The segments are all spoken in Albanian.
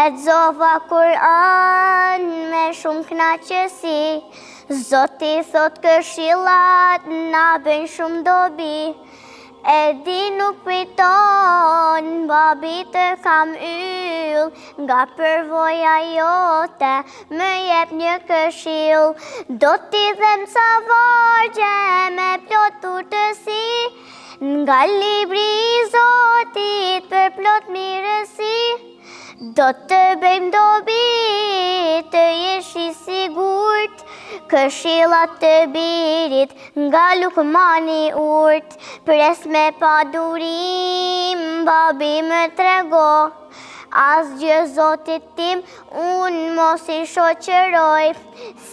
Lexova Kur'an me shumë knaqësi, Zoti thot këshillat na bëjnë shumë dobi. E di nuk priton, babi të kam yll, nga përvoja jote më jep një këshill. Do t'i them ca vargje me plot urtësi, nga libri i Zotit për plot mirësi. Do të bëjmë dobi, të jesh i sigurt, këshillat të birit nga Lukmani urt. Pres me padurim, babi më trego, asgjë Zotit tim unë mos i shoqëroj.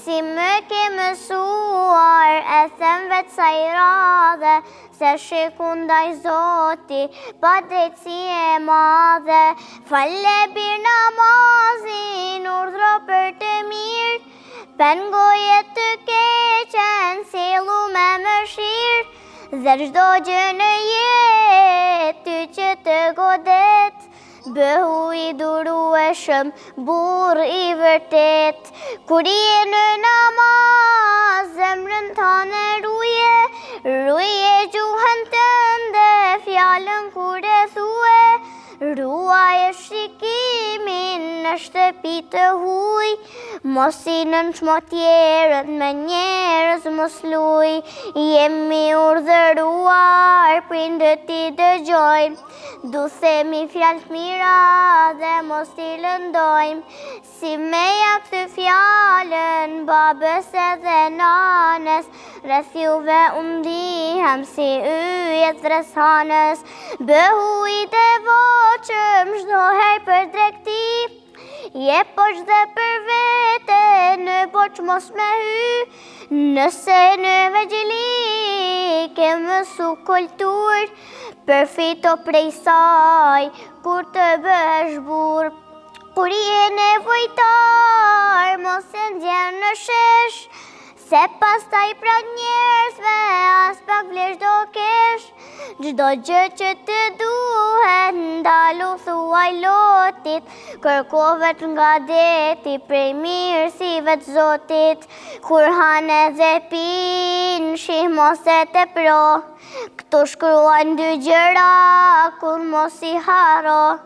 Si më ke mësuar, e them vetë sa i radhe, se shiku ndaj Zoti pa drejtësi e madhe. Falle bir namazin, urdhro për të mirë, pengoje të keqen, sillu me mëshirë. Dhe çdo gjë në jetë, ty që të godet, bëhu i durueshëm, burr i vërtet. Kur je në namaz, zemrën tënde ruje gjuhën tënde, fjalën kur e thue. Ruaje shikimin në shtëpi të huj, mos i nënçmo tjerët, me njerëz mos luj. Jemi urdhëruar prindët i dëgjojmë, du themi fjalë të mira dhe mos i lëndojmë. Si me ja këtë fjalën babës edhe nanës, rreth juve ndihem si yjet rreth hanës. Bëhu i devotshëm çdo herë për drekti, je poç dhe për vete, në poç mos me hy. Nëse në vegjëli ke mësu kultur, përfito prej saj kur të bëhesh burr. Kur je nevojtar, mos e ndjen në shesh, se pastaj pran njerëzve as pak vlesh do kesh. Çdo gjë që të duhet, ndalu thuaj lotit, kërko vetë nga deti, prej mirësive të Zotit. Kur hanë dhe pin, shih mos e tepro, këtu shkruan dy gjëra, kur mos i haro.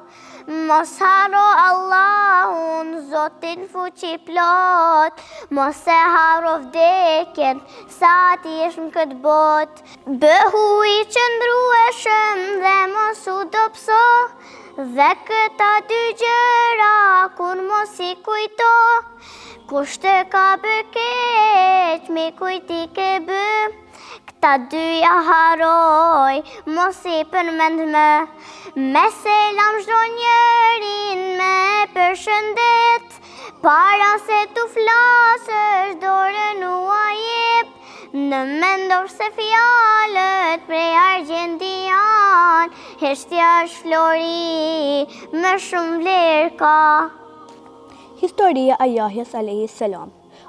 Mos haro Allahun, Zotin fuqi plot, mos e haro vdekjen, sa ti jesh në këtë botë. Bëhu i qëndrueshëm dhe mos u dobëso, dhe këta dy gjëra kur mos i kujto. Kush të ka bë keq, mi kujti ke bë, këta dyja haroj, mos i përmend më. Me selam çdo njerin me përshëndet, para se tu flasësh dorën ua jep. Në mendor se fjalët prej argjendian, heshtja është flori, më shumë vlerë ka. Historia e Jahjes a.s.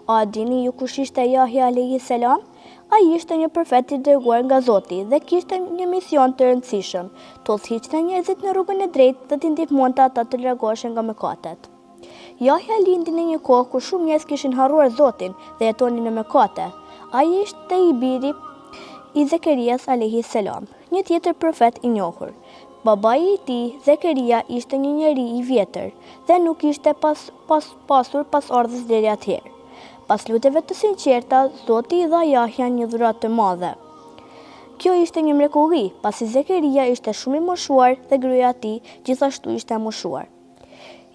A dini ju kush ishte Jahja a.s.? Ai ishte një profet i dërguar nga Zoti dhe kishte një mision të rëndësishëm, të udhëhiqte njerëzit në rrugën e drejtë dhe t'i ndihmonte ata të largoheshin nga mëkatet. Jahja lindi në një kohë kur shumë njerëz kishin harruar Zotin dhe jetonin në mëkate. Ai ishte i biri i Zekerias a.s., një tjetër profet i njohur. Babai i tij, Zekeria, ishte një njeri i vjetër dhe nuk ishte pasur pas ardhës deri atëherë. Pas lutjeve të sinqerta, Zoti i dha Jahja një dhuratë të madhe. Kjo ishte një mrekulli, pasi Zekeria ishte shumë i moshuar dhe gruaja e tij gjithashtu ishte e moshuar.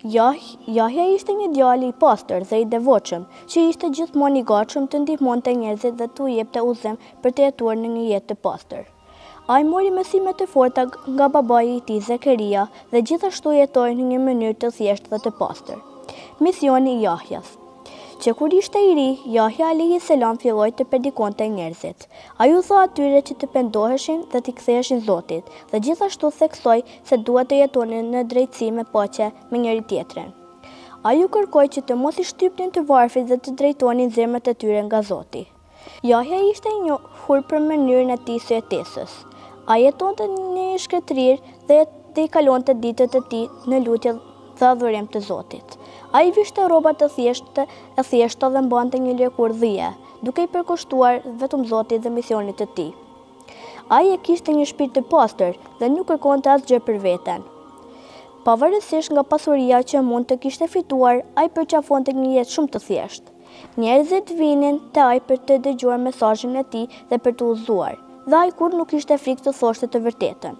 Jahja ishte një djalë i pastër dhe i devotshëm, që ishte gjithmonë i gatshëm të ndihmonte njerëzit dhe t'u jepte udhëzim për të jetuar në një jetë të pastër. Ai mori mësime të forta nga babai i tij Zekeria dhe gjithashtu jetoi në një mënyrë të thjeshtë dhe të pastër. Misioni i Jahjas. Që kur ishte i ri, Jahja a.s. filloi të predikonte njerëzit. Ai u tha atyre që të pendoheshin dhe të ktheheshin Zotit, dhe gjithashtu theksoi se duhet të jetonin në drejtësi me paqe me njëri tjetrin. Ai u kërkoi që të mos i shtypnin të varfrit dhe të drejtonin zemrat e tyre nga Zoti. Jahja ishte i njohur për mënyrën e tij së jetesës. Ai jetonte në një shkretërir dhe i kalonte ditët e tij në lutje dhe adhurim të Zotit. Ai vishte rrobat e thjeshta dhe mbante një lëkurë dhije, duke i përkushtuar vetëm Zotit dhe misionit të tij. Ai e kishte një shpirt të pastër dhe nuk kërkonte asgjë për veten. Pavarësisht nga pasuria që mund të kishte fituar, ai përqafonte një jetë shumë të thjeshtë. Njerëzit vinin te ai për të dëgjuar mesazhin e tij dhe për të udhëzuar, dhe ai kur nuk kishte frikë të thoshte të vërtetën.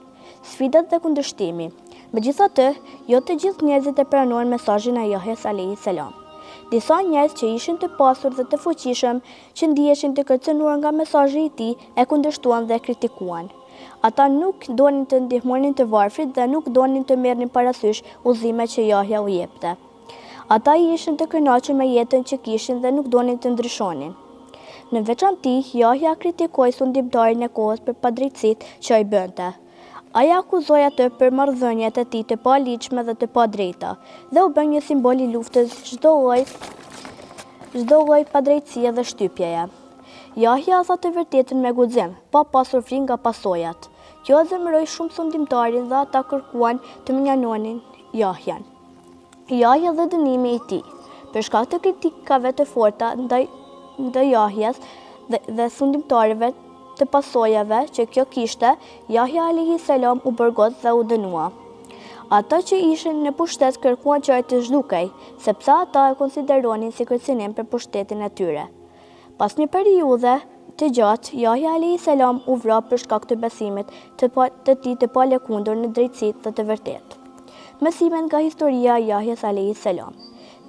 Sfidat dhe kundërshtimi. Megjithatë, jo të gjithë njerëzit e pranuan mesazhin e Jahjes alayhis salam. Disa njerëz që ishin të pasur dhe të fuqishëm, që ndiheshin të kërcënuar nga mesazhi i tij, e kundërshtuan dhe e kritikuan. Ata nuk donin të ndihmonin të varfrit dhe nuk donin të merrnin parasysh udhëzimet që Jahja u jepte. Ata ishin të kënaqur me jetën që kishin dhe nuk donin të ndryshonin. Në veçanti, Jahja kritikoi sundimtarin e kohës për padrejtësitë që ai bënte. Ai akuzoi atë për marrëdhëniet e tij të paligjshme dhe të padrejta, dhe u bë një simbol i luftës çdo lloj padrejtësie dhe shtypjeje. Jahja tha të vërtetën me guxim, pa pasur frikë nga pasojat. Kjo zemëroi shumë sundimtarin dhe ata kërkuan të mjanonin Jahjan. Jahja dhe dënimi i tij. Për shkak të kritikave të forta ndaj Jahjes dhe sundimtarëve të pasojave që kjo kishte, Jahja alayhis salam u bërgot dhe u dënua. Ata që ishin në pushtet kërkuan që ai të zhdukej, sepse ata e konsideronin si kërcënim për pushtetin e tyre. Pas një periudhe të gjatë, Jahja alayhis salam u vra për shkak të besimit të tij të palëkundur në drejtësi dhe të vërtetë. Mësimet nga historia e Jahjes alayhis salam.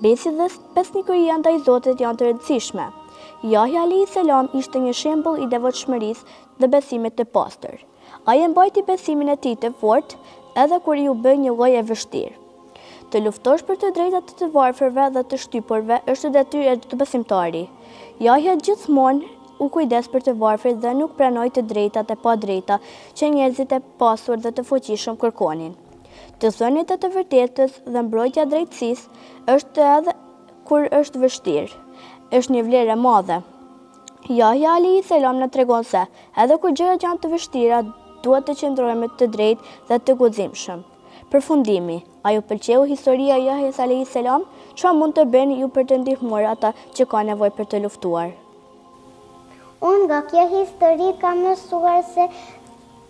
Besi dhe besnikëria ndaj Zotit janë të rëndësishme. Jahja alayhis salam ishte një shembull i devotshmërisë dhe besimit të pastër. Ai e mbajti besimin e tij të fortë edhe kur i u bë një lloj e vështirë. Të luftosh për të drejtat të varfërve dhe të shtypurve është detyrë e çdo besimtari. Jahja gjithmonë u kujdes për të varfrit dhe nuk pranoi të drejtat e padrejta që njerëzit e pasur dhe të fuqishëm kërkonin. Të thënit e të vërtetës dhe mbrojtja e drejtësisë është edhe kur është vështirë. Është një vlerë e madhe. Jahja alayhis salam na tregon se edhe kur gjërat janë të vështira, duhet të qëndrojmë të drejtë dhe të guximshëm. Përfundimi. A ju pëlqeu historia e Jahjes alayhis salam? Çfarë mund të bëni ju për të ndihmuar ata që kanë nevojë për të luftuar? Unë nga kjo histori kam mësuar se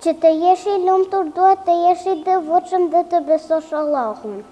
që të jesh i lumtur duhet të jesh i devotshëm dhe të besosh Allahun.